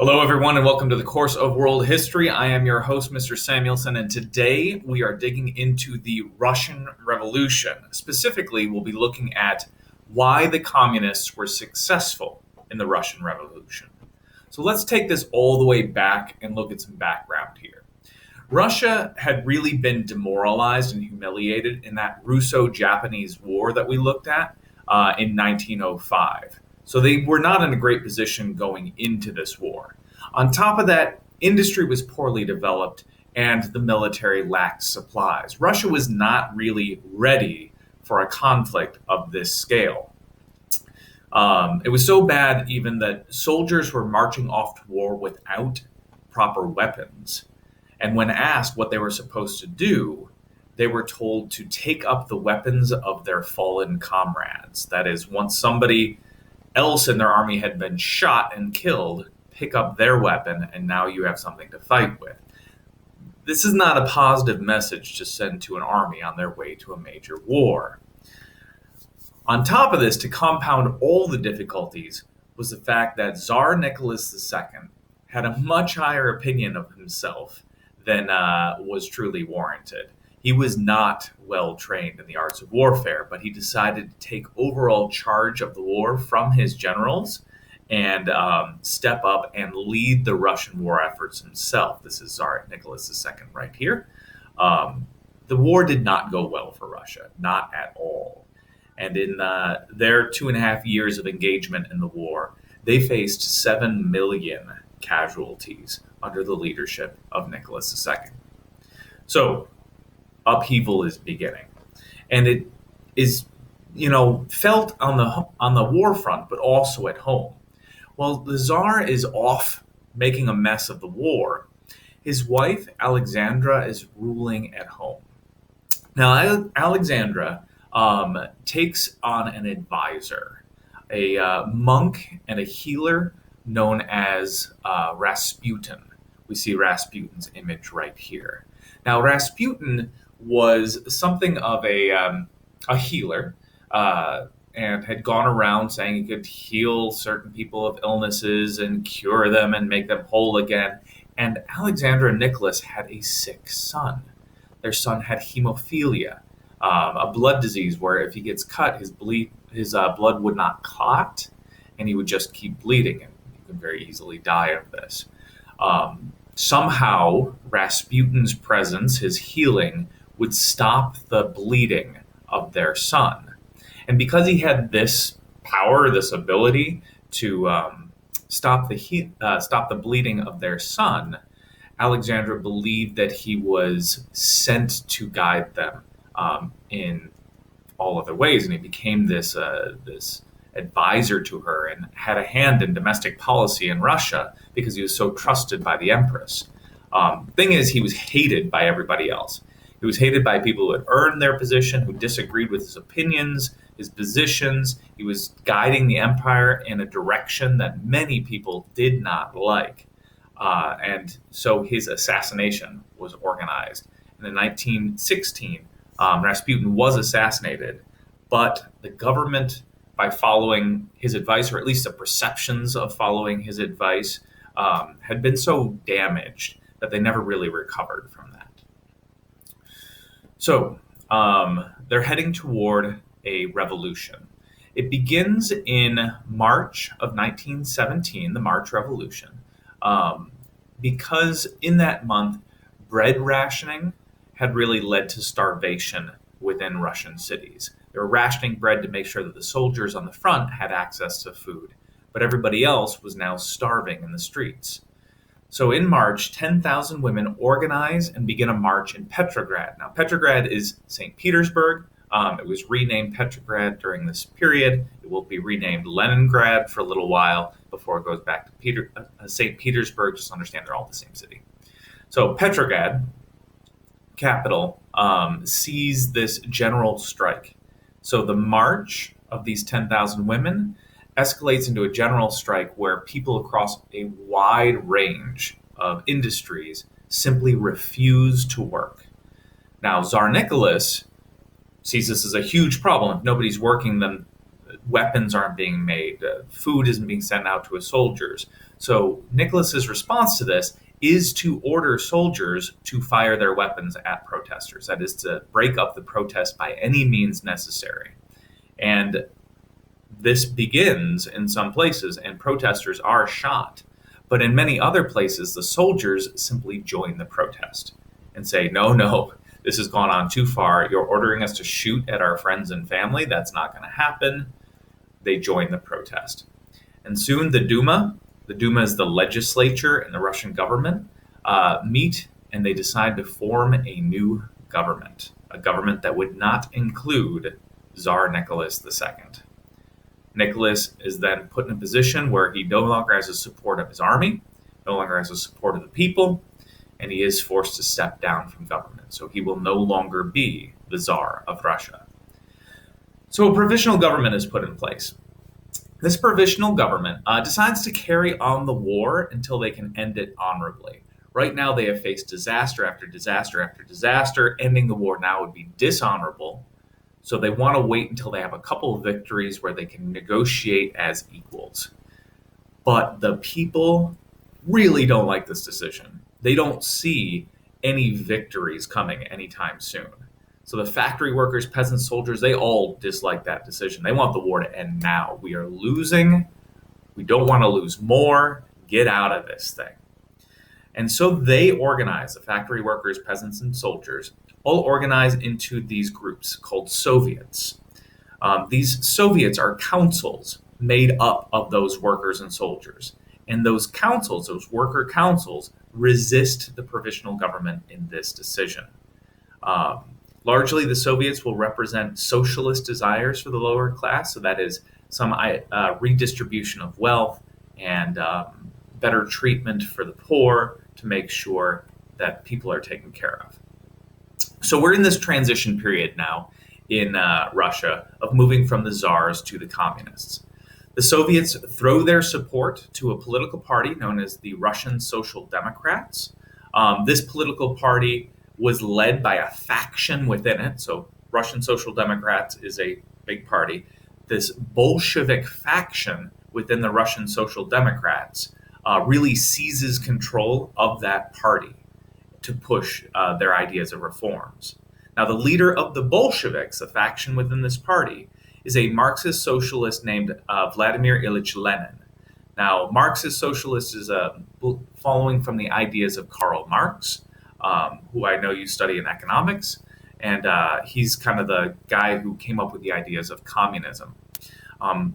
Hello, everyone, and welcome to the Course of World History. I am your host, Mr. Samuelson, and today we are digging into the Russian Revolution. Specifically, we'll be looking at why the communists were successful in the Russian Revolution. So let's take this all the way back and look at some background here. Russia had really been demoralized and humiliated in that Russo-Japanese war that we looked at in 1905. So they were not in a great position going into this war. On top of that, industry was poorly developed and the military lacked supplies. Russia was not really ready for a conflict of this scale. It was so bad even that soldiers were marching off to war without proper weapons. And when asked what they were supposed to do, they were told to take up the weapons of their fallen comrades. That is, once somebody else in their army had been shot and killed, pick up their weapon, and now you have something to fight with. This is not a positive message to send to an army on their way to a major war. On top of this, to compound all the difficulties, was the fact that Czar Nicholas II had a much higher opinion of himself than was truly warranted. He was not well trained in the arts of warfare, but he decided to take overall charge of the war from his generals and step up and lead the Russian war efforts himself. This is Czar Nicholas II right here. The war did not go well for Russia, not at all. And in their 2.5 years of engagement in the war, they faced 7 million casualties under the leadership of Nicholas II. So, upheaval is beginning, and it is, felt on the war front, but also at home. While the Tsar is off making a mess of the war, his wife Alexandra is ruling at home. Now, Alexandra takes on an advisor, a monk and a healer known as Rasputin. We see Rasputin's image right here. Now, Rasputin was something of a healer and had gone around saying he could heal certain people of illnesses and cure them and make them whole again. And Alexandra and Nicholas had a sick son. Their son had hemophilia, a blood disease where if he gets cut, his blood would not clot, and he would just keep bleeding, and he could very easily die of this. Somehow, Rasputin's presence, his healing, would stop the bleeding of their son. And because he had this power, this ability to stop the bleeding of their son, Alexandra believed that he was sent to guide them in all other ways, and he became this advisor to her and had a hand in domestic policy in Russia because he was so trusted by the empress. Thing is, he was hated by everybody else. He was hated by people who had earned their position, who disagreed with his opinions, his positions. He was guiding the empire in a direction that many people did not like. And so his assassination was organized. And in 1916, Rasputin was assassinated, but the government, by following his advice, or at least the perceptions of following his advice, had been so damaged that they never really recovered from that. So they're heading toward a revolution. It begins in March of 1917, the March Revolution, because in that month, bread rationing had really led to starvation within Russian cities. They were rationing bread to make sure that the soldiers on the front had access to food, but everybody else was now starving in the streets. So in March, 10,000 women organize and begin a march in Petrograd. Now, Petrograd is St. Petersburg. It was renamed Petrograd during this period. It will be renamed Leningrad for a little while before it goes back to St. Petersburg. Just understand they're all the same city. So Petrograd, capital, sees this general strike. So the march of these 10,000 women escalates into a general strike where people across a wide range of industries simply refuse to work. Now, Czar Nicholas sees this as a huge problem. If nobody's working, then weapons aren't being made, food isn't being sent out to his soldiers. So Nicholas's response to this is to order soldiers to fire their weapons at protesters. That is to break up the protest by any means necessary. And this begins in some places, and protesters are shot. But in many other places, the soldiers simply join the protest and say, no, no, this has gone on too far. You're ordering us to shoot at our friends and family. That's not going to happen. They join the protest. And soon the Duma is the legislature in the Russian government, meet, and they decide to form a new government, a government that would not include Czar Nicholas II. Nicholas is then put in a position where he no longer has the support of his army, no longer has the support of the people, and he is forced to step down from government. So he will no longer be the Tsar of Russia. So a provisional government is put in place. This provisional government decides to carry on the war until they can end it honorably. Right now, they have faced disaster after disaster after disaster. Ending the war now would be dishonorable. So they want to wait until they have a couple of victories where they can negotiate as equals. But the people really don't like this decision. They don't see any victories coming anytime soon. So the factory workers, peasants, soldiers, they all dislike that decision. They want the war to end now. We are losing. We don't want to lose more. Get out of this thing. And so they organize, the factory workers, peasants, and soldiers, all organize into these groups called Soviets. These Soviets are councils made up of those workers and soldiers. And those councils, those worker councils, resist the provisional government in this decision. Largely, the Soviets will represent socialist desires for the lower class, so that is some redistribution of wealth and better treatment for the poor to make sure that people are taken care of. So we're in this transition period now in Russia of moving from the czars to the communists. The Soviets throw their support to a political party known as the Russian Social Democrats. This political party was led by a faction within it. So Russian Social Democrats is a big party. This Bolshevik faction within the Russian Social Democrats really seizes control of that party to push their ideas of reforms. Now, the leader of the Bolsheviks, a faction within this party, is a Marxist socialist named Vladimir Ilyich Lenin. Now, Marxist socialist is following from the ideas of Karl Marx, who I know you study in economics, and he's kind of the guy who came up with the ideas of communism.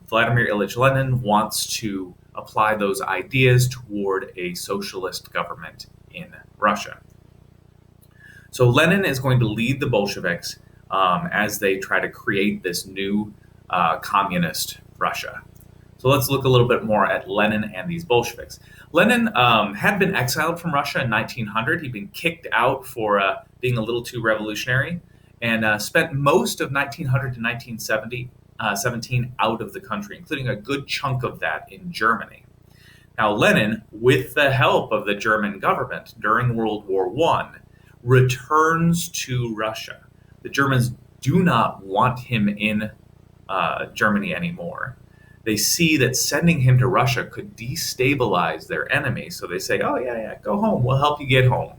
Vladimir Ilyich Lenin wants to apply those ideas toward a socialist government in Russia. So Lenin is going to lead the Bolsheviks as they try to create this new communist Russia. So let's look a little bit more at Lenin and these Bolsheviks. Lenin had been exiled from Russia in 1900. He'd been kicked out for being a little too revolutionary and spent most of 1900 to 1917 out of the country, including a good chunk of that in Germany. Now, Lenin, with the help of the German government during World War I, returns to Russia. The Germans do not want him in Germany anymore. They see that sending him to Russia could destabilize their enemy. So they say, oh, yeah, go home. We'll help you get home.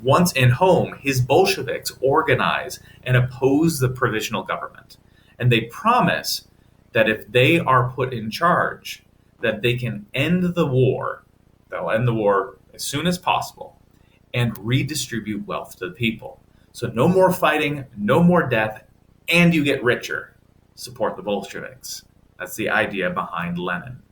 Once in home, his Bolsheviks organize and oppose the provisional government. And they promise that if they are put in charge, that they can end the war. They'll end the war as soon as possible and redistribute wealth to the people. So no more fighting, no more death, and you get richer. Support the Bolsheviks. That's the idea behind Lenin.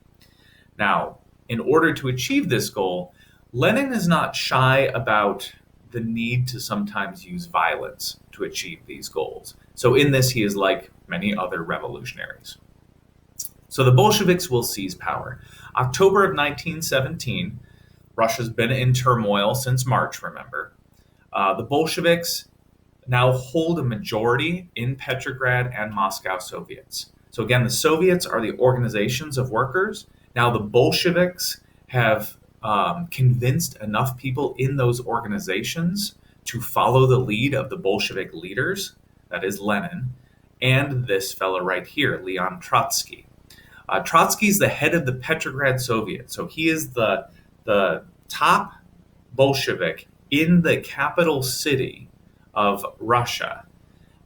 Now, in order to achieve this goal, Lenin is not shy about the need to sometimes use violence to achieve these goals. So in this, he is like many other revolutionaries. So the Bolsheviks will seize power. October of 1917, Russia's been in turmoil since March, remember. The Bolsheviks now hold a majority in Petrograd and Moscow Soviets. So again, the Soviets are the organizations of workers. Now the Bolsheviks have convinced enough people in those organizations to follow the lead of the Bolshevik leaders, that is Lenin, and this fellow right here, Leon Trotsky. Trotsky is the head of the Petrograd Soviet, so he is the top Bolshevik in the capital city of Russia.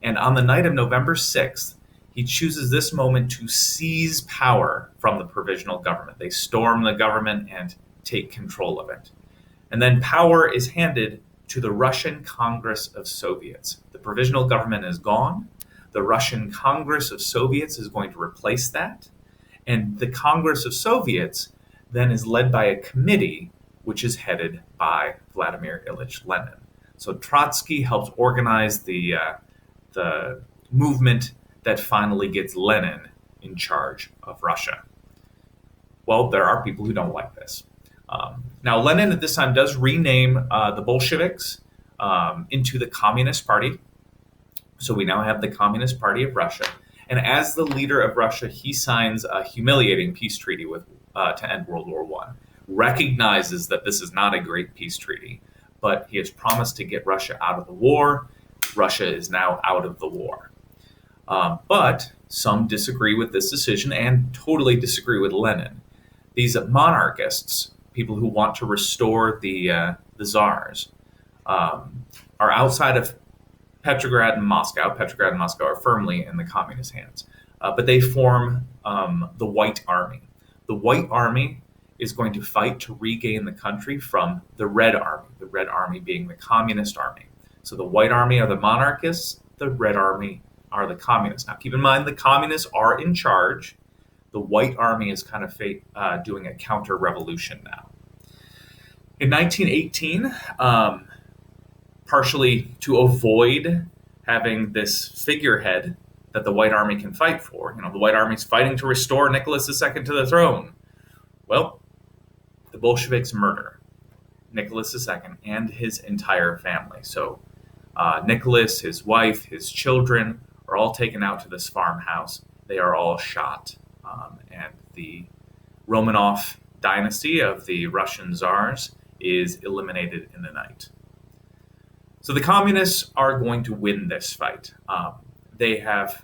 And on the night of November 6th, he chooses this moment to seize power from the Provisional Government. They storm the government and take control of it. And then power is handed to the Russian Congress of Soviets. The Provisional Government is gone. The Russian Congress of Soviets is going to replace that. And the Congress of Soviets then is led by a committee which is headed by Vladimir Ilyich Lenin. So Trotsky helps organize the movement that finally gets Lenin in charge of Russia. Well, there are people who don't like this. Now, Lenin at this time does rename the Bolsheviks into the Communist Party. So we now have the Communist Party of Russia. And as the leader of Russia, he signs a humiliating peace treaty to end World War I. Recognizes that this is not a great peace treaty, but he has promised to get Russia out of the war. Russia is now out of the war. But some disagree with this decision and totally disagree with Lenin. These monarchists, people who want to restore the Czars, are outside of Petrograd and Moscow. Petrograd and Moscow are firmly in the communist hands. But they form the White Army. The White Army is going to fight to regain the country from the Red Army being the Communist Army. So the White Army are the monarchists, the Red Army are the communists. Now keep in mind the communists are in charge. The White Army is kind of doing a counter-revolution now. In 1918, partially to avoid having this figurehead that the White Army can fight for, the White Army is fighting to restore Nicholas II to the throne. Well, the Bolsheviks murder Nicholas II and his entire family. So Nicholas, his wife, his children are all taken out to this farmhouse. They are all shot. And the Romanov dynasty of the Russian Czars is eliminated in the night. So the communists are going to win this fight. They have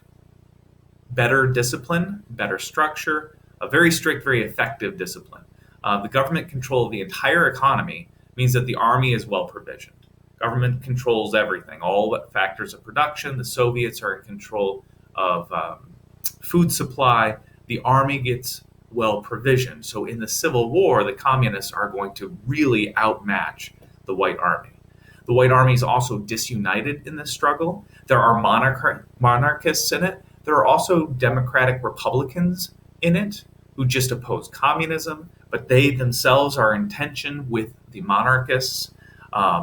better discipline, better structure, a very strict, very effective discipline. The government control of the entire economy means that the army is well provisioned. Government controls everything, all factors of production. The Soviets are in control of food supply. The army gets well provisioned. So in the Civil War, the communists are going to really outmatch the White Army. The White Army is also disunited in this struggle. There are monarchists in it. There are also democratic Republicans in it who just oppose communism, but they themselves are in tension with the monarchists.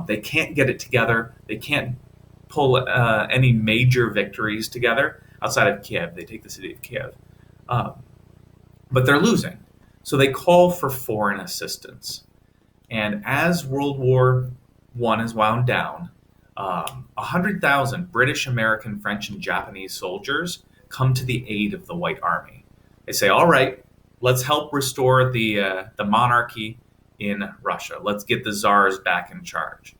They can't get it together. They can't pull any major victories together outside of Kiev. They take the city of Kiev. But they're losing. So they call for foreign assistance. And as World War I is wound down, 100,000 British, American, French, and Japanese soldiers come to the aid of the White Army. They say, all right, let's help restore the monarchy in Russia. Let's get the Czars back in charge.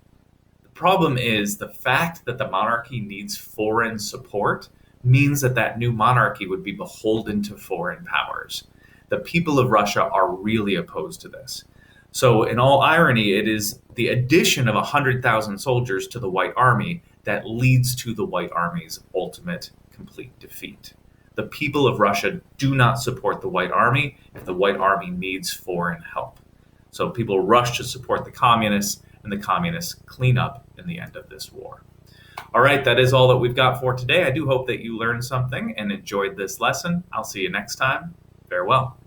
The problem is the fact that the monarchy needs foreign support means that that new monarchy would be beholden to foreign powers. The people of Russia are really opposed to this. So in all irony, it is the addition of 100,000 soldiers to the White Army that leads to the White Army's ultimate complete defeat. The people of Russia do not support the White Army if the White Army needs foreign help. So people rush to support the communists, and the communists clean up in the end of this war. All right, that is all that we've got for today. I do hope that you learned something and enjoyed this lesson. I'll see you next time. Farewell.